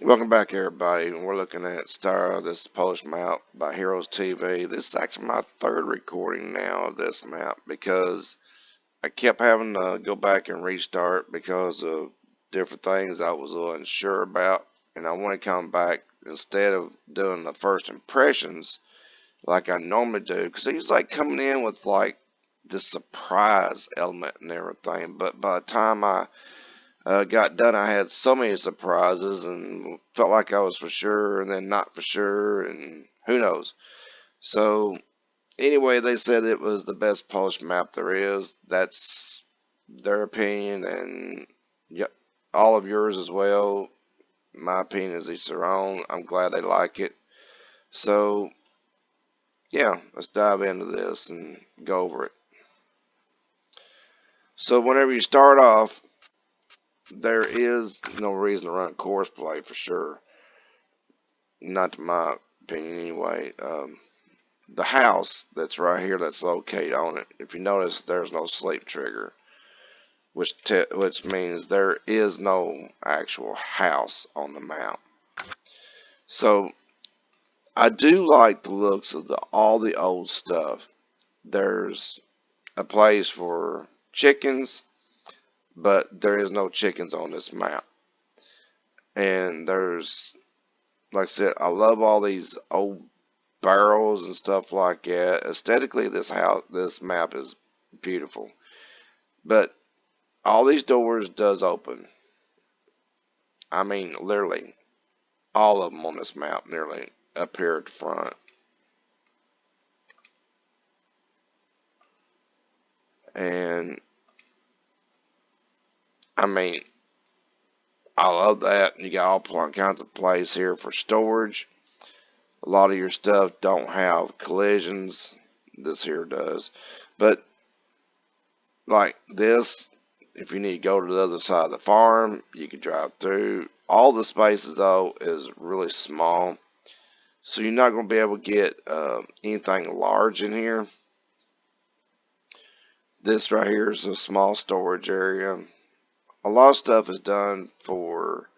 Welcome back, everybody. We're looking at Stara. This is Polish map by Heroes TV. This is actually my third recording now of this map because I kept having to go back and restart because of different things I was unsure about, and I want to come back instead of doing the first impressions like I normally do, because he's like coming in with like this surprise element and everything. But by the time I got done, I had so many surprises and felt like I was for sure and then not for sure, and who knows. So anyway, they said it was the best Polish map there is. That's their opinion, and yep, all of yours as well. My opinion is each their own. I'm glad they like it. So yeah, let's dive into this and go over it. So whenever you start off, there is no reason to run course play for sure. Not to my opinion anyway. The house that's right here that's located on it, if you notice, there's no sleep trigger, which means there is no actual house on the map. So I do like the looks of all the old stuff. There's a place for chickens, but there is no chickens on this map. And there's, like I said, I love all these old barrels and stuff like that. Aesthetically, this map is beautiful. But all these doors does open. I mean, literally, all of them on this map nearly up here at the front. And, I mean, I love that. You got all kinds of places here for storage. A lot of your stuff don't have collisions. This here does. But, like this, if you need to go to the other side of the farm, you can drive through. All the spaces, though, is really small. So you're not going to be able to get anything large in here. This right here is a small storage area. A lot of stuff is done for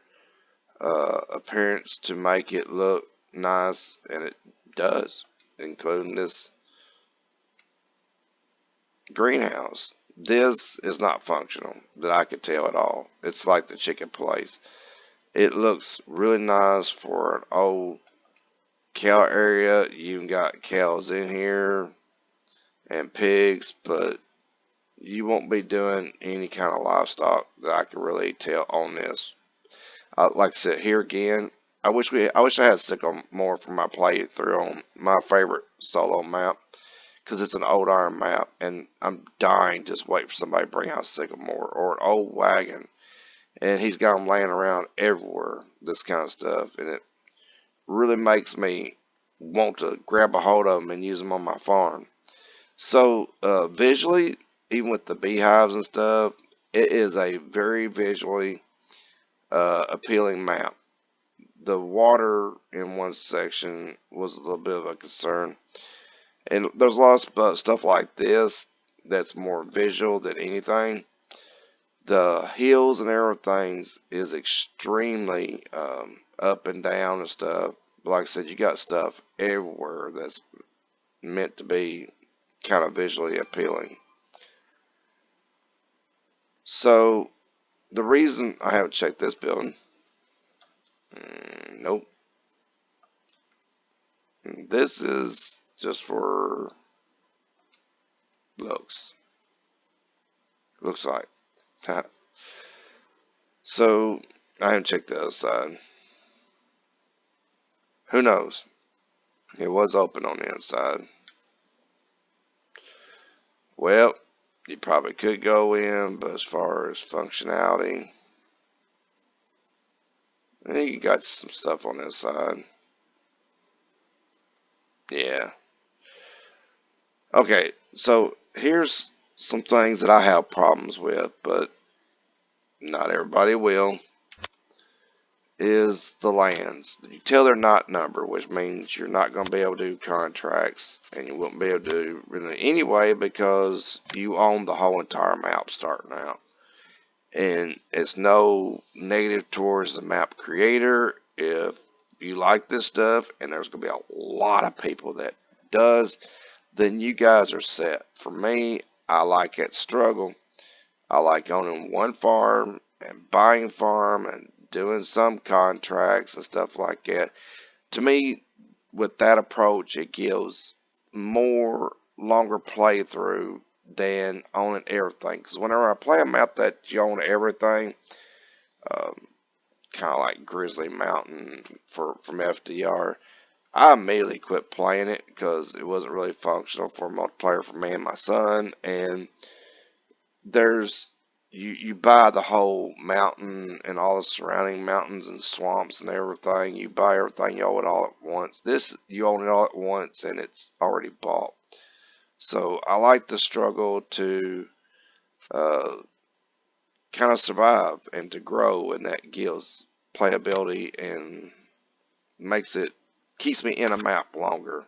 appearance to make it look nice, and it does, including this greenhouse. This is not functional that I could tell at all. It's like the chicken place. It looks really nice for an old cow area. You got cows in here and pigs, but you won't be doing any kind of livestock that I can really tell on this. Like I said, here again, I wish I had Sycamore more for my playthrough on my favorite solo map, because it's an old iron map, and I'm dying to just wait for somebody to bring out Sycamore or an old wagon, and he's got them laying around everywhere. This kind of stuff, and it really makes me want to grab a hold of them and use them on my farm. So visually, even with the beehives and stuff, it is a very visually appealing map. The water in one section was a little bit of a concern. And there's a lot of stuff like this that's more visual than anything. The hills and everything is extremely up and down and stuff. Like I said, you got stuff everywhere that's meant to be kind of visually appealing. So the reason I haven't checked this building, nope. This is just for looks. Looks like. So I haven't checked the other side. Who knows? It was open on the inside. Well, you probably could go in, but as far as functionality, I think you got some stuff on this side. Yeah. Okay, so here's some things that I have problems with, but not everybody will, is the lands. You tell they're not numbered, which means you're not going to be able to do contracts, and you won't be able to do it anyway because you own the whole entire map starting out. And it's no negative towards the map creator. if you like this stuff, and there's going to be a lot of people that does, then you guys are set. For me, I like that struggle. I like owning one farm and buying farm and doing some contracts and stuff like that. To me, with that approach, it gives more longer playthrough than owning everything. Because whenever I play a map that you own everything, um, kind of like Grizzly Mountain from FDR, I immediately quit playing it because it wasn't really functional for multiplayer for me and my son. And there's you buy the whole mountain and all the surrounding mountains and swamps and everything. You buy everything, you own it all at once. This, you own it all at once and it's already bought. So I like the struggle to uh, kind of survive and to grow, and that gives playability and keeps me in a map longer.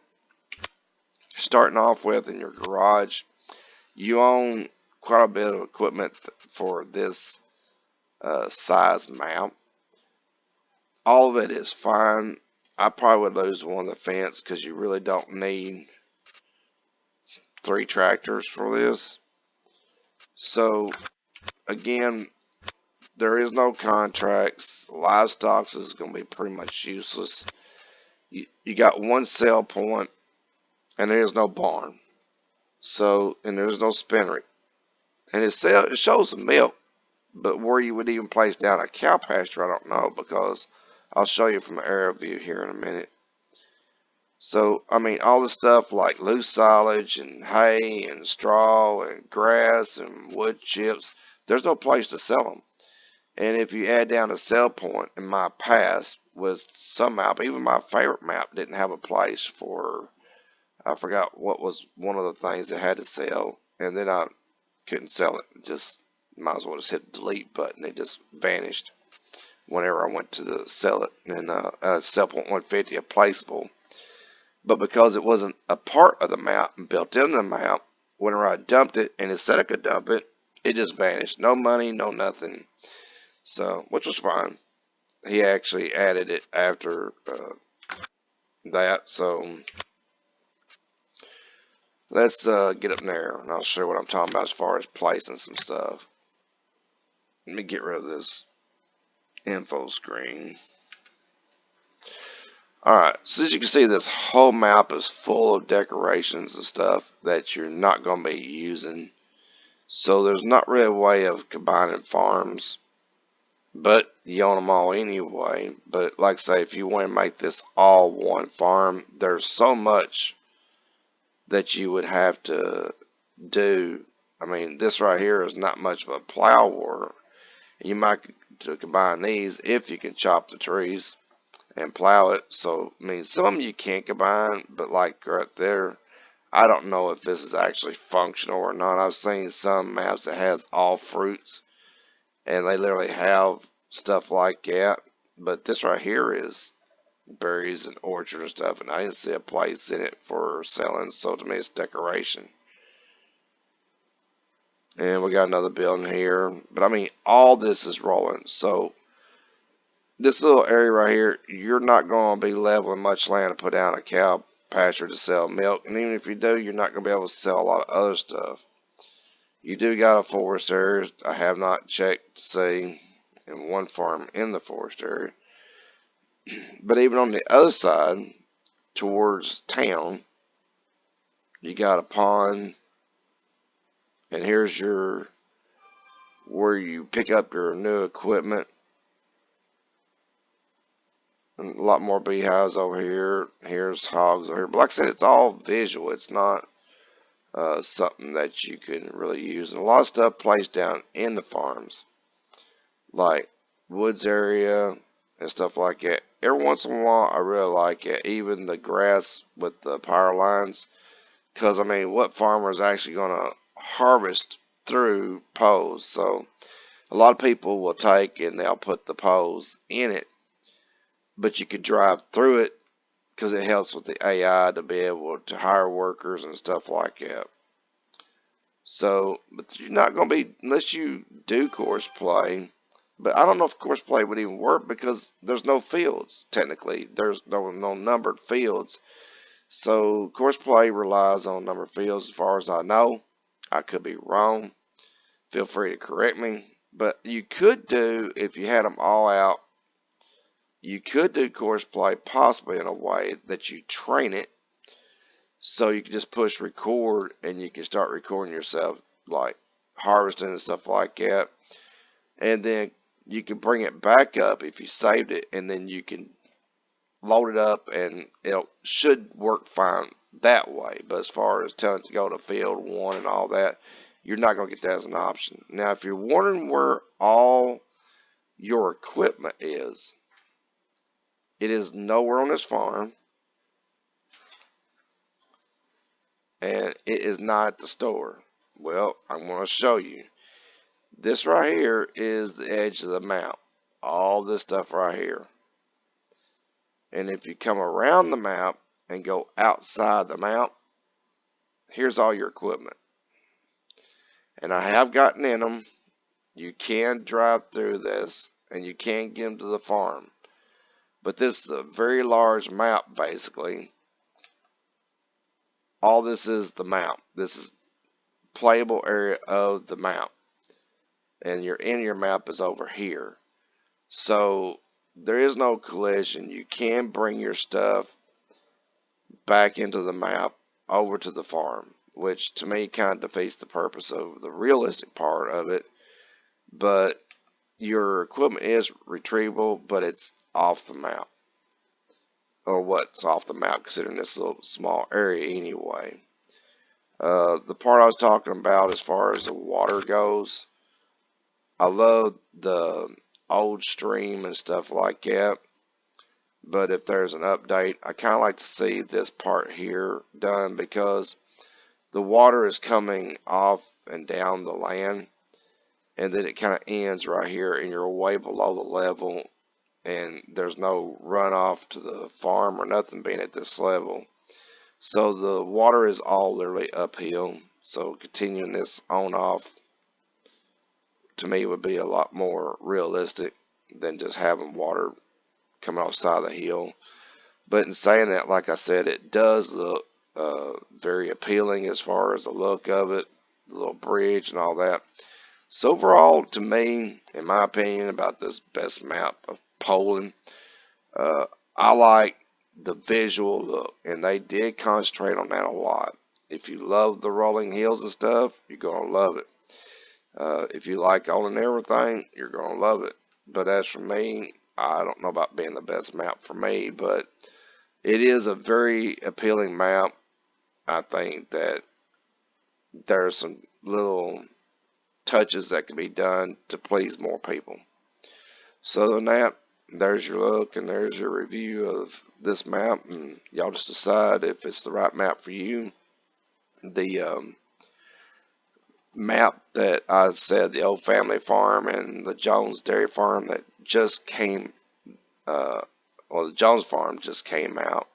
Starting off with, in your garage, you own quite a bit of equipment for this size map. All of it is fine. I probably would lose one of the fence because you really don't need 3 tractors for this. So again, there is no contracts. Livestock is going to be pretty much useless. You got one sell point, and there is no barn. So, and there's no spinnery. And it shows the milk, but where you would even place down a cow pasture, I don't know, because I'll show you from an aerial view here in a minute. So, I mean, all the stuff like loose silage and hay and straw and grass and wood chips, there's no place to sell them. And if you add down a sell point, in my past, was some map, even my favorite map, didn't have a place for, I forgot what was one of the things that had to sell, and then I couldn't sell it. Just might as well just hit the delete button. It just vanished whenever I went to sell it. And sell point 150, a placeable. But because it wasn't a part of the map and built into the map, whenever I dumped it and it said I could dump it, it just vanished. No money, no nothing. So, which was fine. He actually added it after that. So, let's get up there and I'll show you what I'm talking about as far as placing some stuff. Let me get rid of this info screen. Alright, so as you can see, this whole map is full of decorations and stuff that you're not going to be using. So there's not really a way of combining farms, but you own them all anyway. But like I say, if you want to make this all one farm, there's so much that you would have to do. I mean, this right here is not much of a plow work. You might to combine these if you can chop the trees and plow it. So, I mean, some of them you can't combine, but like right there, I don't know if this is actually functional or not. I've seen some maps that has all fruits, and they literally have stuff like that. But this right here is berries and orchard and stuff, and I didn't see a place in it for selling, so to me it's decoration. And we got another building here, but I mean, all this is rolling. So this little area right here, you're not going to be leveling much land to put down a cow pasture to sell milk. And even if you do, you're not going to be able to sell a lot of other stuff. You do got a forest area. I have not checked to see in one farm in the forest area. But even on the other side, towards town, you got a pond. And here's where you pick up your new equipment. A lot more beehives over here. Here's hogs over here. But like I said, it's all visual. It's not something that you can really use. And a lot of stuff placed down in the farms, like woods area and stuff like that. Every once in a while, I really like it. Even the grass with the power lines. Because, I mean, what farmer is actually going to harvest through poles? So, a lot of people will take and they'll put the poles in it. But you could drive through it because it helps with the AI to be able to hire workers and stuff like that. So, but you're not going to be, unless you do course play, But I don't know if courseplay would even work because there's no fields, technically. There's no numbered fields. So courseplay relies on numbered fields as far as I know. I could be wrong. Feel free to correct me. But you could do, if you had them all out, you could do courseplay possibly in a way that you train it. So you can just push record and you can start recording yourself, like harvesting and stuff like that. And then you can bring it back up if you saved it, and then you can load it up, and it should work fine that way. But as far as telling it to go to field 1 and all that, you're not going to get that as an option. Now, if you're wondering where all your equipment is, it is nowhere on this farm, and it is not at the store. Well, I'm going to show you. This right here is the edge of the map. All this stuff right here. And if you come around the map and go outside the map, here's all your equipment. And I have gotten in them. You can drive through this, and you can get them to the farm. But this is a very large map, basically. All this is the map. This is playable area of the map. And your in your map is over here. So there is no collision. You can bring your stuff back into the map over to the farm, which to me kind of defeats the purpose of the realistic part of it. But your equipment is retrievable, but it's off the map. Or what's off the map, considering this little small area anyway. The part I was talking about as far as the water goes, I love the old stream and stuff like that. But if there's an update, I kind of like to see this part here done, because the water is coming off and down the land, and then it kind of ends right here, and you're way below the level, and there's no runoff to the farm or nothing being at this level. So the water is all literally uphill. So continuing this on off to me would be a lot more realistic than just having water coming off the side of the hill. But in saying that, like I said, it does look very appealing as far as the look of it, the little bridge and all that. So overall, to me, in my opinion, about this best map of Poland, I like the visual look, and they did concentrate on that a lot. If you love the rolling hills and stuff, you're going to love it. If you like owning everything, you're going to love it. But as for me, I don't know about being the best map for me, but it is a very appealing map. I think that there's some little touches that can be done to please more people. So other than that, there's your look and there's your review of this map, and y'all just decide if it's the right map for you. The map that I said, the old family farm and the Jones dairy farm that just came, the Jones farm just came out,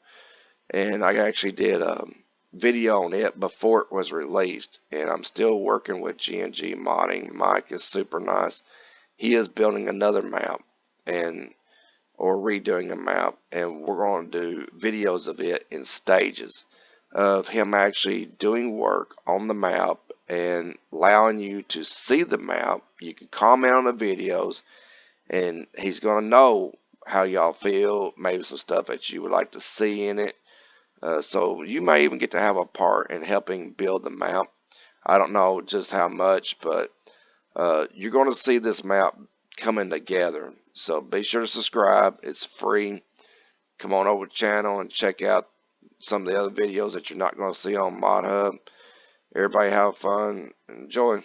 and I actually did a video on it before it was released, and I'm still working with G&G modding. Mike is super nice. He is building another map or redoing a map, and we're going to do videos of it in stages of him actually doing work on the map and allowing you to see the map. You can comment on the videos, and he's going to know how y'all feel, maybe some stuff that you would like to see in it. So you may even get to have a part in helping build the map. I don't know just how much, but you're going to see this map coming together. So be sure to subscribe. It's free. Come on over to the channel and check out some of the other videos that you're not going to see on Mod Hub. Everybody have fun and enjoy.